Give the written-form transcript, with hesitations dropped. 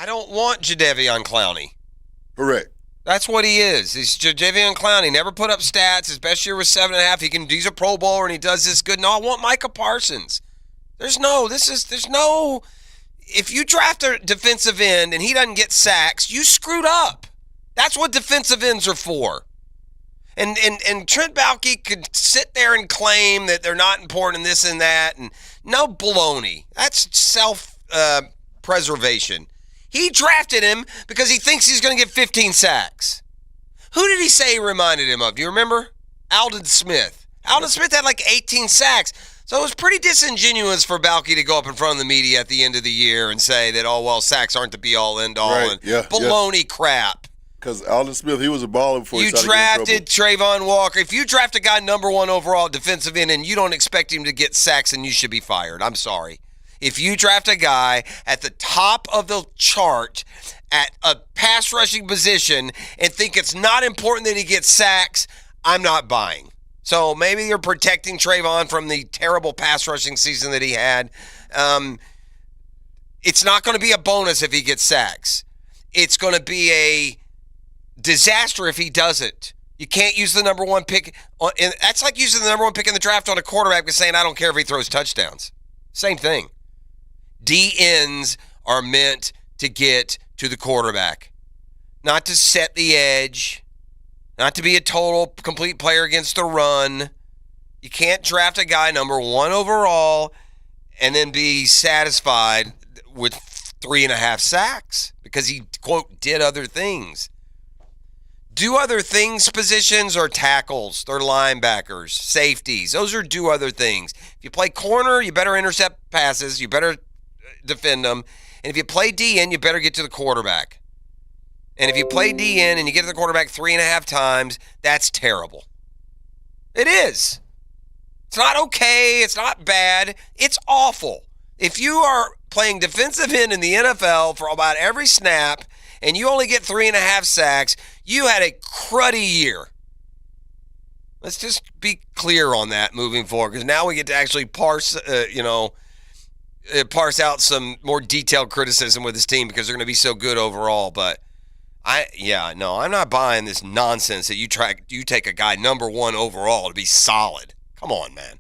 I don't want Jadeveon Clowney. Correct. That's what he is. He's Jadeveon Clowney. Never put up stats. His best year was 7.5. He's a Pro Bowler and he does this good. No, I want Micah Parsons. There's no. If you draft a defensive end and he doesn't get sacks, you screwed up. That's what defensive ends are for. And Trent Baalke could sit there and claim that they're not important in this and that. And no baloney. That's self-preservation. He drafted him because he thinks he's going to get 15 sacks. Who did he say he reminded him of? Do you remember? Aldon Smith. Aldon Smith had like 18 sacks. So it was pretty disingenuous for Baalke to go up in front of the media at the end of the year and say that, sacks aren't the be-all, end-all. Right. And baloney crap. Because Aldon Smith, he was a baller before he started drafted getting Trayvon Walker. If you draft a guy number 1 overall defensive end and you don't expect him to get sacks, then you should be fired. I'm sorry. If you draft a guy at the top of the chart at a pass rushing position and think it's not important that he gets sacks, I'm not buying. So maybe you're protecting Trayvon from the terrible pass rushing season that he had. It's not going to be a bonus if he gets sacks. It's going to be a disaster if he doesn't. You can't use the number 1 pick. That's like using the number 1 pick in the draft on a quarterback and saying, I don't care if he throws touchdowns. Same thing. DNs are meant to get to the quarterback, not to set the edge, not to be a total complete player against the run. You can't draft a guy number 1 overall and then be satisfied with 3.5 sacks because he, quote, did other things. Do other things positions are tackles. They're linebackers, safeties. Those are do other things. If you play corner, you better intercept passes. You better defend them. And if you play DN, you better get to the quarterback. And if you play DN and you get to the quarterback 3.5 times, that's terrible. It is. It's not okay. It's not bad. It's awful. If you are playing defensive end in the NFL for about every snap and you only get 3.5 sacks, you had a cruddy year. Let's just be clear on that moving forward, because now we get to actually parse out some more detailed criticism with this team because they're going to be so good overall. But I'm not buying this nonsense that you take a guy number 1 overall to be solid. Come on, man.